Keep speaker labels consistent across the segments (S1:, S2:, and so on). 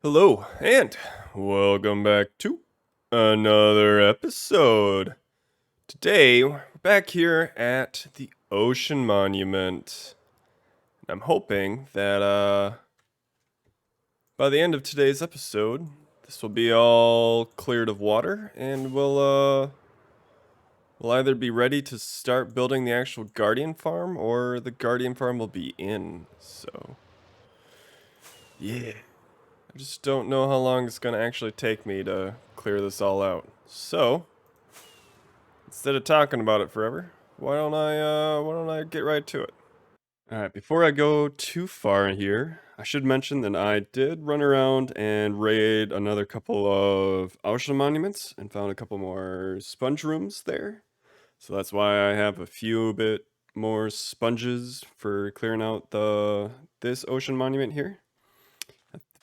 S1: Hello, and welcome back to another episode. Today, we're back here at the Ocean Monument. I'm hoping that by the end of today's episode, this will be all cleared of water, and we'll either be ready to start building the actual Guardian Farm, or the Guardian Farm will be in. So, yeah. I just don't know how long it's gonna actually take me to clear this all out. So, instead of talking about it forever, why don't I get right to it? Alright, before I go too far here, I should mention that I did run around and raid another couple of ocean monuments and found a couple more sponge rooms there. So that's why I have a few bit more sponges for clearing out this ocean monument here.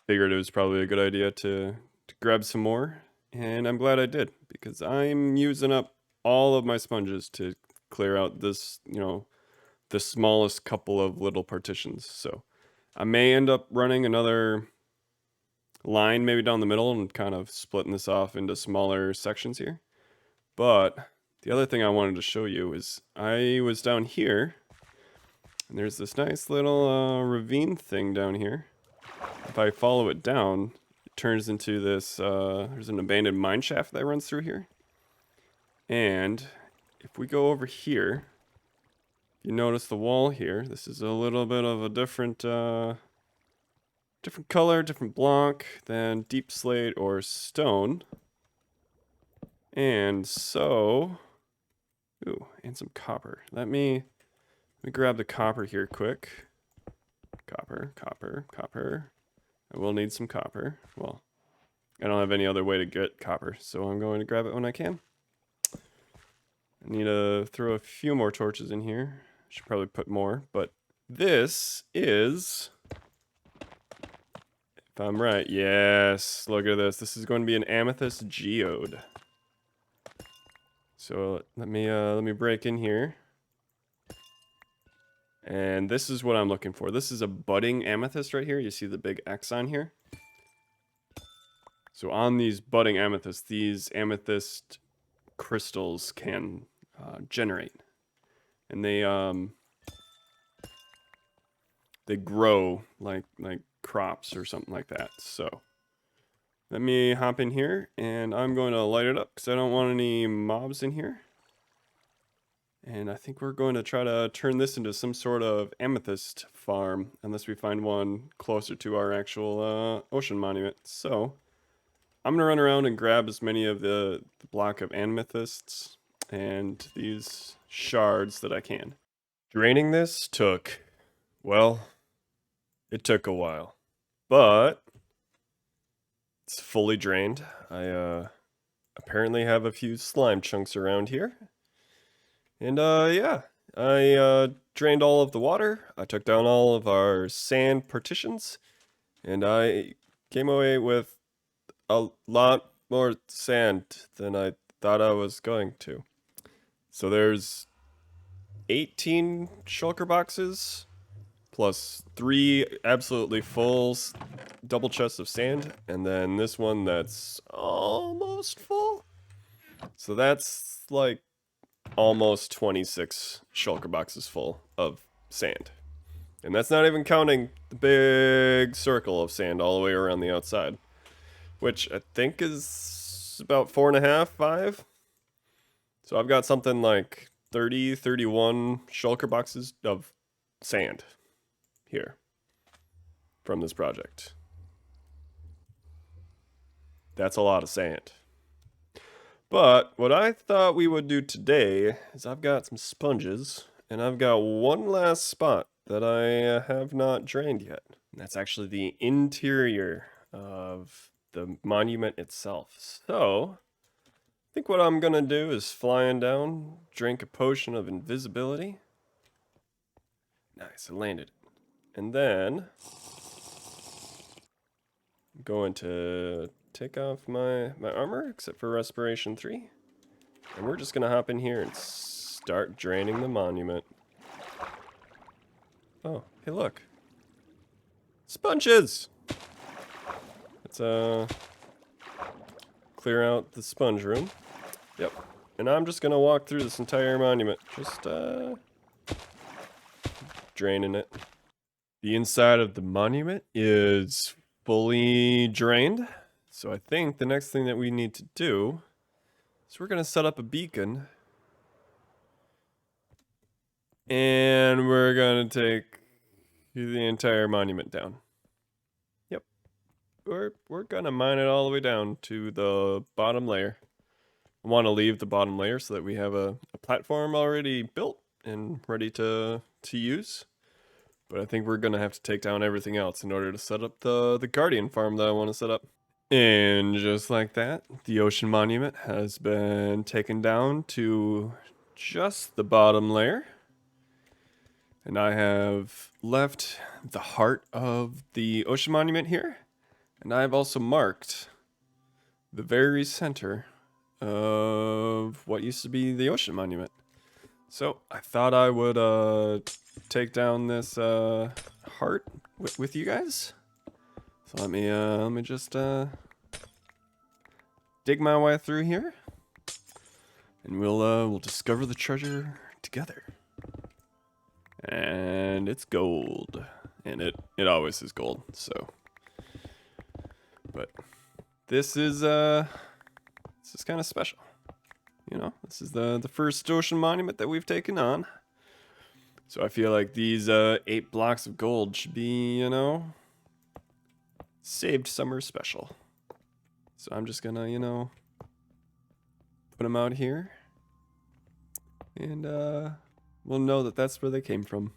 S1: Figured it was probably a good idea to grab some more, and I'm glad I did, because I'm using up all of my sponges to clear out this, the smallest couple of little partitions. So I may end up running another line maybe down the middle and kind of splitting this off into smaller sections here. But the other thing I wanted to show you is I was down here, and there's this nice little ravine thing down here. If I follow it down, it turns into this, there's an abandoned mine shaft that runs through here. And if we go over here, you notice the wall here. This is a little bit of a different color, different block than deep slate or stone. And so, ooh, and some copper. Let me grab the copper here quick. Copper. I will need some copper. Well, I don't have any other way to get copper, so I'm going to grab it when I can. I need to throw a few more torches in here. Should probably put more, but this is, if I'm right, yes, look at this. This is going to be an amethyst geode. So let me break in here. And this is what I'm looking for. This is a budding amethyst right here. You see the big X on here? So on these budding amethysts, these amethyst crystals can generate. And they grow like crops or something like that. So let me hop in here, and I'm going to light it up because I don't want any mobs in here. And I think we're going to try to turn this into some sort of amethyst farm, unless we find one closer to our actual ocean monument. So I'm going to run around and grab as many of the block of amethysts and these shards that I can. Draining this took, well, it took a while. But it's fully drained. I apparently have a few slime chunks around here. And yeah, I drained all of the water. I took down all of our sand partitions, and I came away with a lot more sand than I thought I was going to. So there's 18 shulker boxes, plus 3 absolutely full double chests of sand, and then this one that's almost full. So that's like almost 26 shulker boxes full of sand. And that's not even counting the big circle of sand all the way around the outside, which I think is about 4.5, 5. So I've got something like 30, 31 shulker boxes of sand here from this project. That's a lot of sand. But what I thought we would do today is I've got some sponges, and I've got one last spot that I have not drained yet. And that's actually the interior of the monument itself. So I think what I'm going to do is flying down, drink a potion of invisibility. Nice, I landed. And then I'm going to take off my armor, except for respiration 3. And we're just gonna hop in here and start draining the monument. Oh, hey look. Sponges! Let's clear out the sponge room. Yep. And I'm just gonna walk through this entire monument, just draining it. The inside of the monument is fully drained. So I think the next thing that we need to do is we're gonna set up a beacon. And we're gonna take the entire monument down. Yep. We're gonna mine it all the way down to the bottom layer. I want to leave the bottom layer so that we have a platform already built and ready to use. But I think we're gonna have to take down everything else in order to set up the guardian farm that I want to set up. And just like that, the ocean monument has been taken down to just the bottom layer. And I have left the heart of the ocean monument here. And I've also marked the very center of what used to be the ocean monument. So I thought I would take down this heart with you guys. So let me just dig my way through here, and we'll discover the treasure together. And it's gold, and it always is gold. So, but this is kind of special. You know, this is the first ocean monument that we've taken on. So I feel like these 8 blocks of gold should be, you know, saved somewhere special. So I'm just gonna, you know, put them out here, and we'll know that that's where they came from.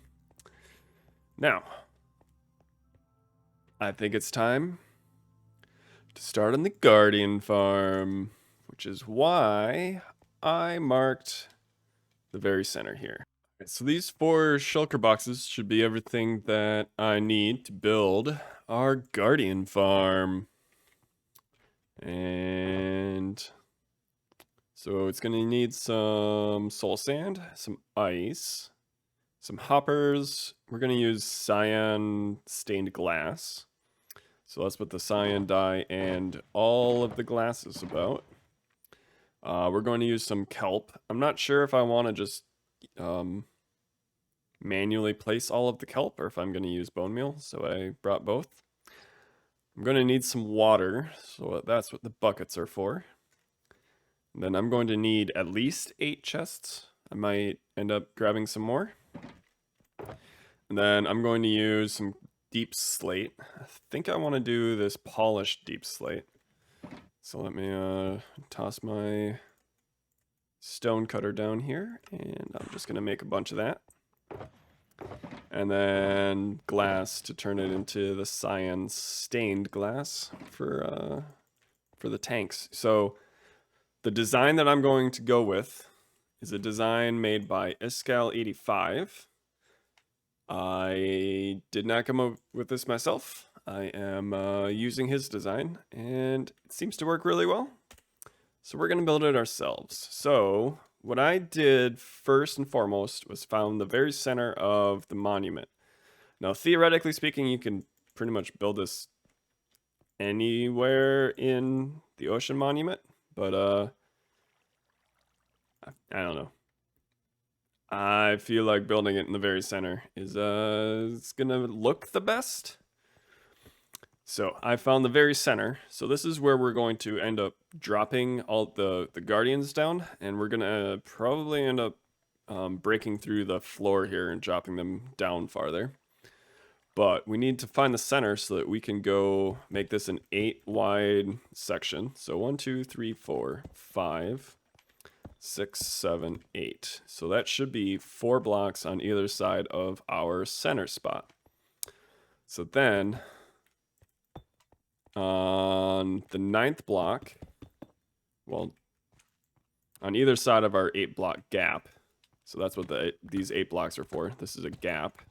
S1: Now, I think it's time to start on the guardian farm, which is why I marked the very center here. Okay, so these 4 shulker boxes should be everything that I need to build our guardian farm. And so it's gonna need some soul sand, some ice, some hoppers. We're gonna use cyan stained glass. So that's what the cyan dye and all of the glass is about. We're going to use some kelp. I'm not sure if I want to just manually place all of the kelp or if I'm going to use bone meal, so I brought both. I'm going to need some water, so that's what the buckets are for. And then I'm going to need at least 8 chests. I might end up grabbing some more. And then I'm going to use some deep slate. I think I want to do this polished deep slate. So let me toss my stone cutter down here, and I'm just going to make a bunch of that. And then glass to turn it into the cyan stained glass for the tanks. So the design that I'm going to go with is a design made by Iscal85. I did not come up with this myself. I am using his design, and it seems to work really well. So we're going to build it ourselves. So what I did first and foremost was found the very center of the monument. Now, theoretically speaking, you can pretty much build this anywhere in the ocean monument, but I don't know. I feel like building it in the very center is it's gonna look the best. So I found the very center. So this is where we're going to end up dropping all the guardians down, and we're gonna probably end up breaking through the floor here and dropping them down farther. But we need to find the center so that we can go make this an 8 wide section. So 1, 2, 3, 4, 5, 6, 7, 8. So that should be 4 blocks on either side of our center spot. So then on the 9th block, well, on either side of our 8 block gap, so that's what these 8 blocks are for. This is a gap.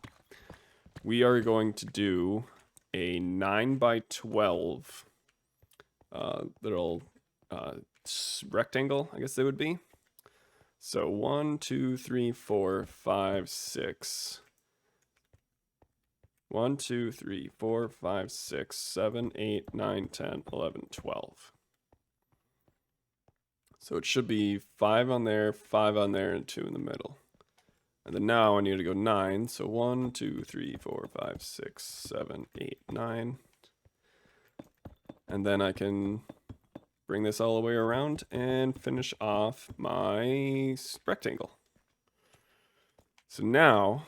S1: We are going to do a 9 by 12 little rectangle, I guess they would be. So 1, 2, 3, 4, 5, 6. 1, 2, 3, 4, 5, 6, 7, 8, 9, 10, 11, 12. So it should be 5 on there, 5 on there, and 2 in the middle. And then now I need to go 9. So 1, 2, 3, 4, 5, 6, 7, 8, 9. And then I can bring this all the way around and finish off my rectangle. So now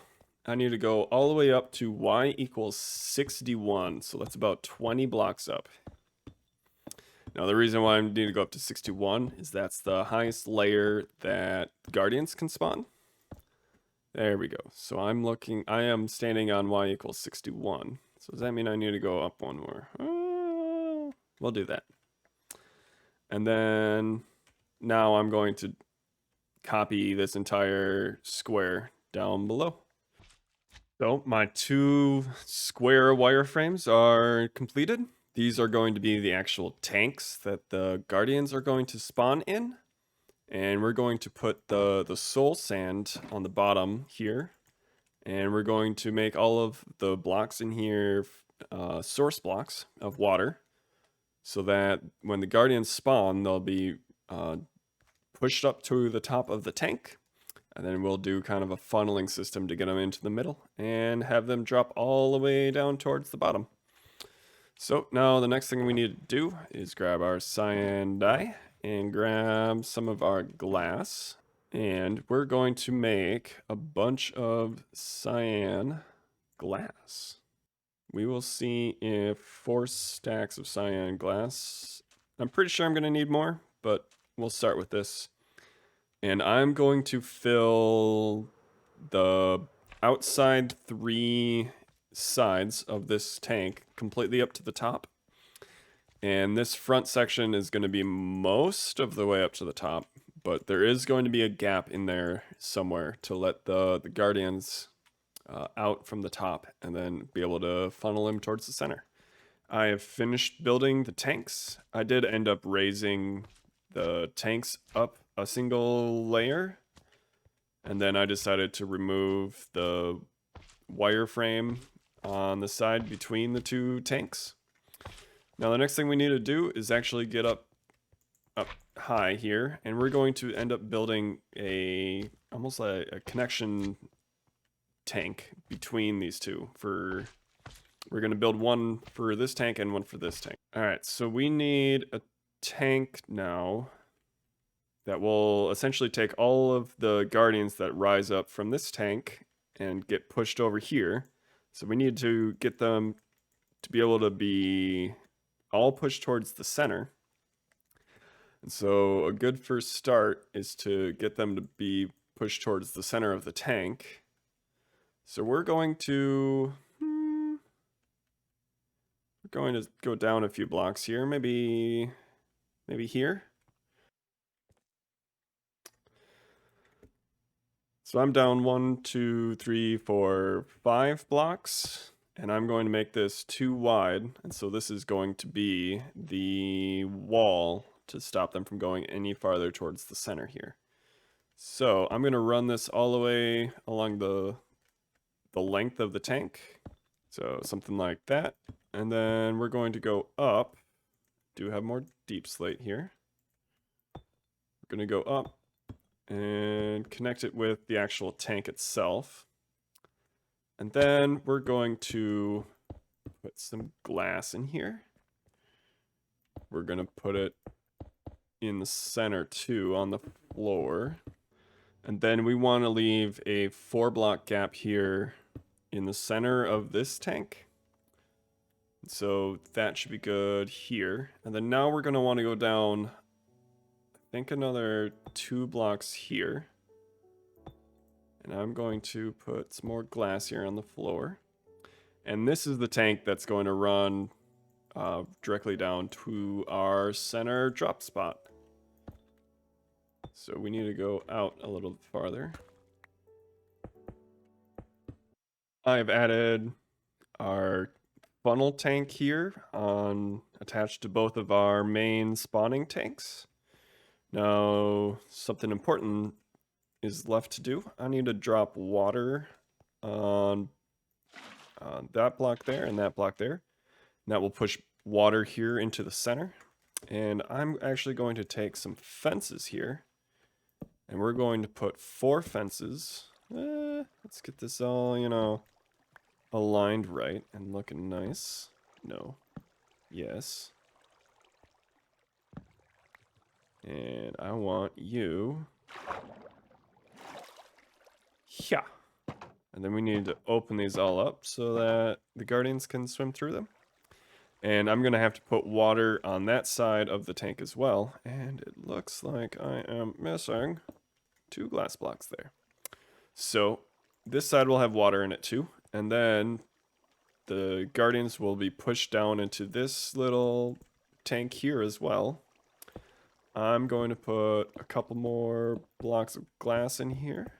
S1: I need to go all the way up to y equals 61. So that's about 20 blocks up. Now the reason why I need to go up to 61 is that's the highest layer that Guardians can spawn. There we go. So I am standing on y equals 61. So does that mean I need to go up one more? We'll do that. And then now I'm going to copy this entire square down below. So my 2 square wireframes are completed. These are going to be the actual tanks that the Guardians are going to spawn in. And we're going to put the soul sand on the bottom here. And we're going to make all of the blocks in here source blocks of water. So that when the Guardians spawn, they'll be pushed up to the top of the tank. And then we'll do kind of a funneling system to get them into the middle and have them drop all the way down towards the bottom. So now the next thing we need to do is grab our cyan dye and grab some of our glass. And we're going to make a bunch of cyan glass. We will see if 4 stacks of cyan glass. I'm pretty sure I'm going to need more, but we'll start with this. And I'm going to fill the outside 3 sides of this tank completely up to the top. And this front section is going to be most of the way up to the top, but there is going to be a gap in there somewhere to let the Guardians out from the top and then be able to funnel them towards the center. I have finished building the tanks. I did end up raising the tanks up a single layer, and then I decided to remove the wireframe on the side between the 2 tanks. Now the next thing we need to do is actually get up high here, and we're going to end up building almost like a connection tank between these 2 we're going to build one for this tank and one for this tank. All right, so we need a tank now that will essentially take all of the Guardians that rise up from this tank and get pushed over here. So we need to get them to be able to be all pushed towards the center. And so a good first start is to get them to be pushed towards the center of the tank. So we're going to go down a few blocks here, maybe here. So I'm down 1, 2, 3, 4, 5 blocks, and I'm going to make this 2 wide. And so this is going to be the wall to stop them from going any farther towards the center here. So I'm going to run this all the way along the length of the tank. So something like that. And then we're going to go up. Do have more deep slate here. We're going to go up and connect it with the actual tank itself. And then we're going to put some glass in here. We're going to put it in the center too, on the floor. And then we want to leave a 4-block gap here in the center of this tank. So that should be good here. And then now we're going to want to go down, I think, another 2 blocks here. And I'm going to put some more glass here on the floor. And this is the tank that's going to run directly down to our center drop spot. So we need to go out a little farther. I've added our funnel tank here attached to both of our main spawning tanks. Now, something important is left to do. I need to drop water on that block there and that block there. And that will push water here into the center. And I'm actually going to take some fences here. And we're going to put 4 fences. Let's get this all, you know, aligned right and looking nice. No. Yes. And I want you. Yeah. And then we need to open these all up so that the guardians can swim through them. And I'm going to have to put water on that side of the tank as well. And it looks like I am missing 2 glass blocks there. So this side will have water in it too. And then the guardians will be pushed down into this little tank here as well. I'm going to put a couple more blocks of glass in here.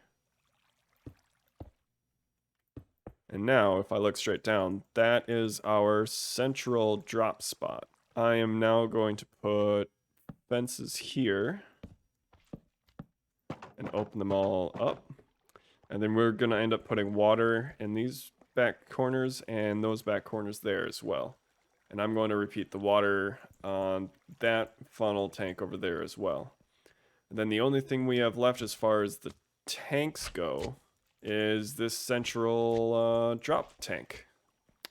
S1: And now, if I look straight down, that is our central drop spot. I am now going to put fences here and open them all up. And then we're going to end up putting water in these back corners and those back corners there as well. And I'm going to repeat the water on that funnel tank over there as well. And then the only thing we have left as far as the tanks go is this central drop tank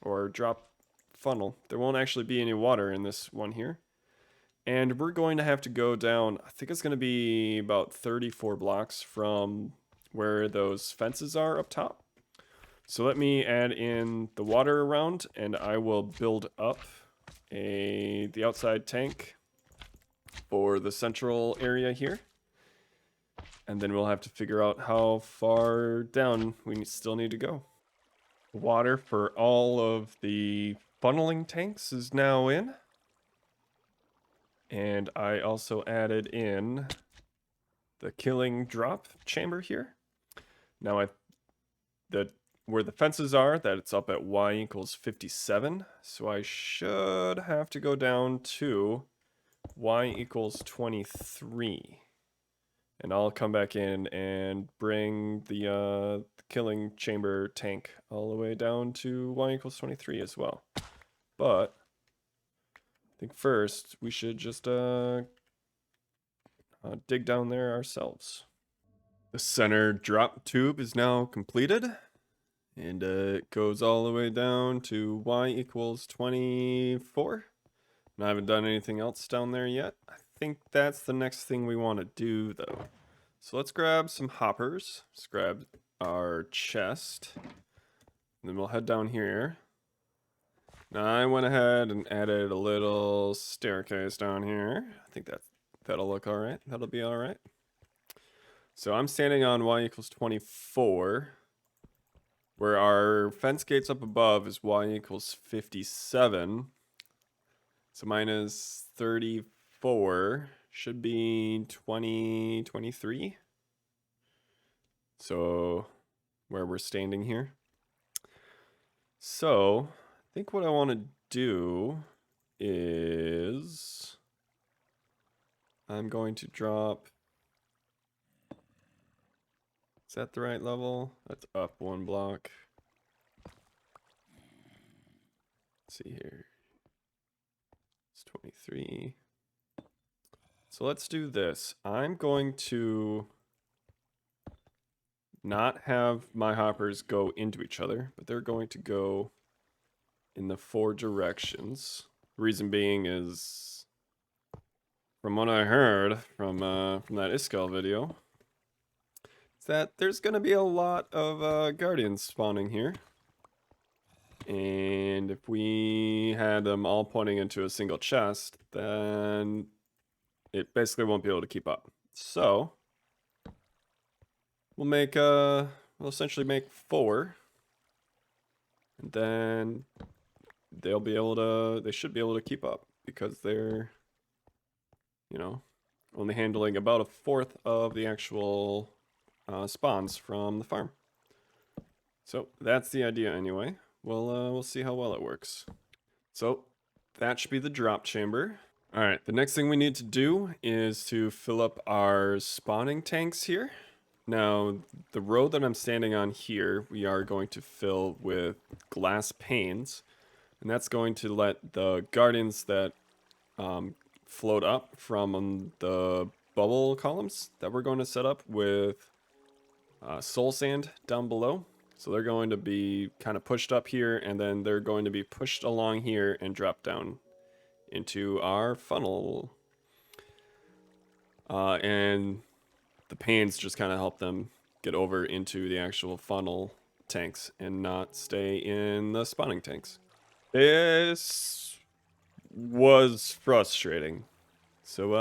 S1: or drop funnel. There won't actually be any water in this one here. And we're going to have to go down, I think it's going to be about 34 blocks from where those fences are up top. So let me add in the water around and I will build up the outside tank for the central area here. And then we'll have to figure out how far down we still need to go. Water for all of the funneling tanks is now in. And I also added in the killing drop chamber here. Now where the fences are, that it's up at y equals 57. So I should have to go down to y equals 23. And I'll come back in and bring the killing chamber tank all the way down to y equals 23 as well. But I think first we should just dig down there ourselves. The center drop tube is now completed. And it goes all the way down to y equals 24. And I haven't done anything else down there yet. I think that's the next thing we want to do, though. So let's grab some hoppers. Let's grab our chest. And then we'll head down here. Now I went ahead and added a little staircase down here. I think that'll look all right. That'll be all right. So I'm standing on y equals 24. Where our fence gates up above is y equals 57. So minus 34 should be 23. So where we're standing here. So I think what I want to do is I'm going to drop. Is that the right level? That's up 1 block. Let's see here. It's 23. So let's do this. I'm going to not have my hoppers go into each other, but they're going to go in the 4 directions. Reason being is, from what I heard from that Iskall video, that there's going to be a lot of guardians spawning here. And if we had them all pointing into a single chest, then it basically won't be able to keep up. So we'll essentially make 4. And then they should be able to keep up because they're, you know, only handling about 1/4 of the actual spawns from the farm. So that's the idea anyway. We'll see how well it works. So that should be the drop chamber. All right, the next thing we need to do is to fill up our spawning tanks here. Now, the road that I'm standing on here, we are going to fill with glass panes, and that's going to let the guardians that float up from the bubble columns that we're going to set up with soul sand down below. So they're going to be kind of pushed up here, and then they're going to be pushed along here and drop down into our funnel. And the panes just kind of help them get over into the actual funnel tanks and not stay in the spawning tanks. This was frustrating. So,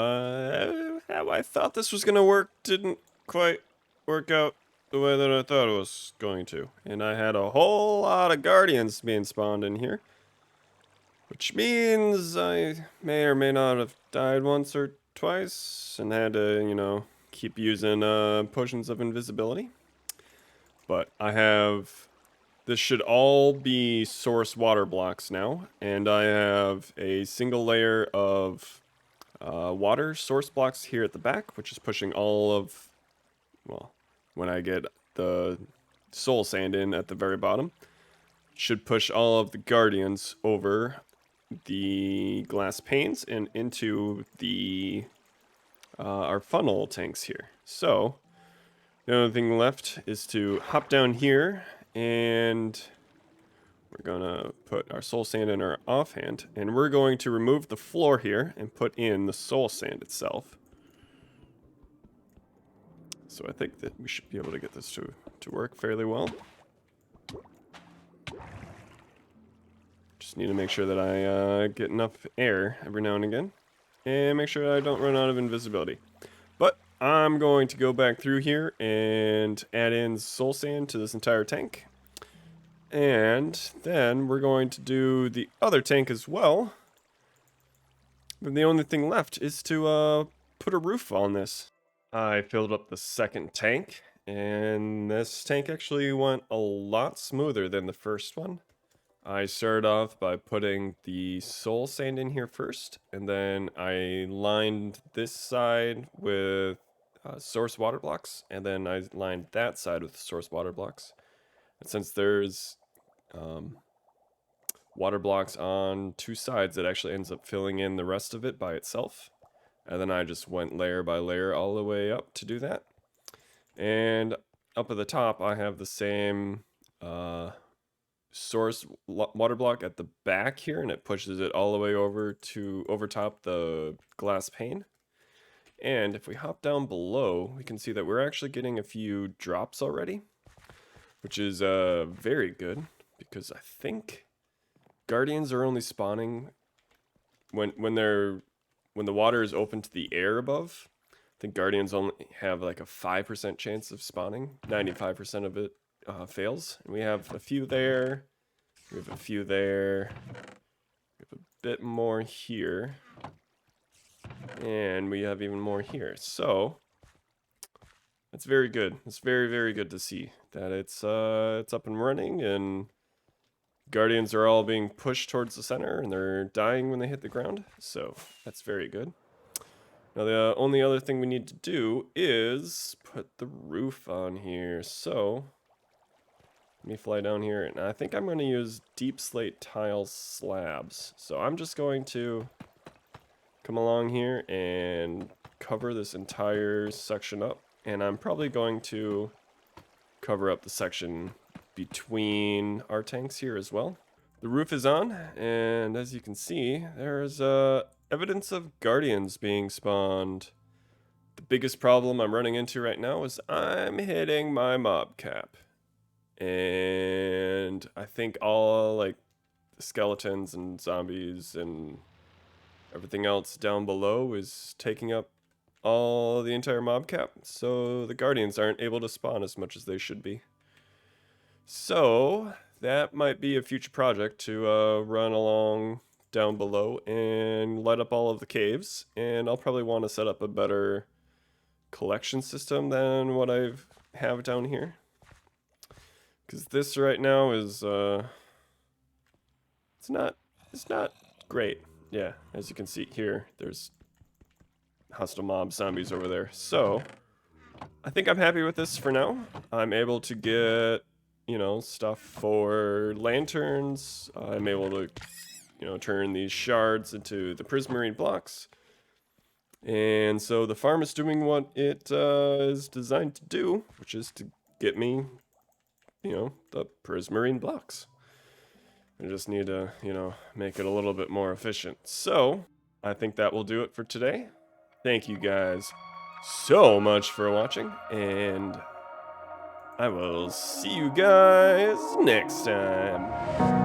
S1: how I thought this was gonna work didn't quite work out the way that I thought it was going to. And I had a whole lot of guardians being spawned in here, which means I may or may not have died once or twice and had to, you know, keep using potions of invisibility. But I have... This should all be source water blocks now, and I have a single layer of water source blocks here at the back, which is pushing all of, well, when I get the soul sand in at the very bottom, should push all of the guardians over the glass panes and into the our funnel tanks here. So the only thing left is to hop down here, and we're gonna put our soul sand in our offhand, and we're going to remove the floor here and put in the soul sand itself. So I think that we should be able to get this to work fairly well. Just need to make sure that I get enough air every now and again, and make sure I don't run out of invisibility. But I'm going to go back through here and add in soul sand to this entire tank. And then we're going to do the other tank as well. And the only thing left is to put a roof on this. I filled up the second tank, and this tank actually went a lot smoother than the first one. I started off by putting the soul sand in here first, and then I lined this side with source water blocks, and then I lined that side with source water blocks. And since there's water blocks on two sides, it actually ends up filling in the rest of it by itself. And then I just went layer by layer all the way up to do that. And up at the top, I have the same source water block at the back here, and it pushes it all the way over to over top the glass pane. And if we hop down below, we can see that we're actually getting a few drops already, which is very good, because I think guardians are only spawning when the water is open to the air above. I think guardians only have like a 5% chance of spawning. 95% of it fails. And we have a few there. We have a few there. We have a bit more here. And we have even more here. So that's very good. It's very, very good to see that it's up and running, and guardians are all being pushed towards the center, and they're dying when they hit the ground. So that's very good. Now the only other thing we need to do is put the roof on here. So let me fly down here, and I think I'm going to use deep slate tile slabs. So I'm just going to come along here and cover this entire section up, and I'm probably going to cover up the section between our tanks here as well. The roof is on, and as you can see, there's evidence of guardians being spawned. The biggest problem I'm running into right now is I'm hitting my mob cap. And I think all like the skeletons and zombies and everything else down below is taking up all the entire mob cap, so the guardians aren't able to spawn as much as they should be. So that might be a future project to run along down below and light up all of the caves, and I'll probably want to set up a better collection system than what I have down here, because this right now is it's not great. Yeah, as you can see here, there's hostile mob zombies over there. So I think I'm happy with this for now. I'm able to get, you know, stuff for lanterns. I'm able to, you know, turn these shards into the prismarine blocks. And so the farm is doing what it is designed to do, which is to get me, you know, the prismarine blocks. I just need to, you know, make it a little bit more efficient. So I think that will do it for today. Thank you guys so much for watching, and I will see you guys next time.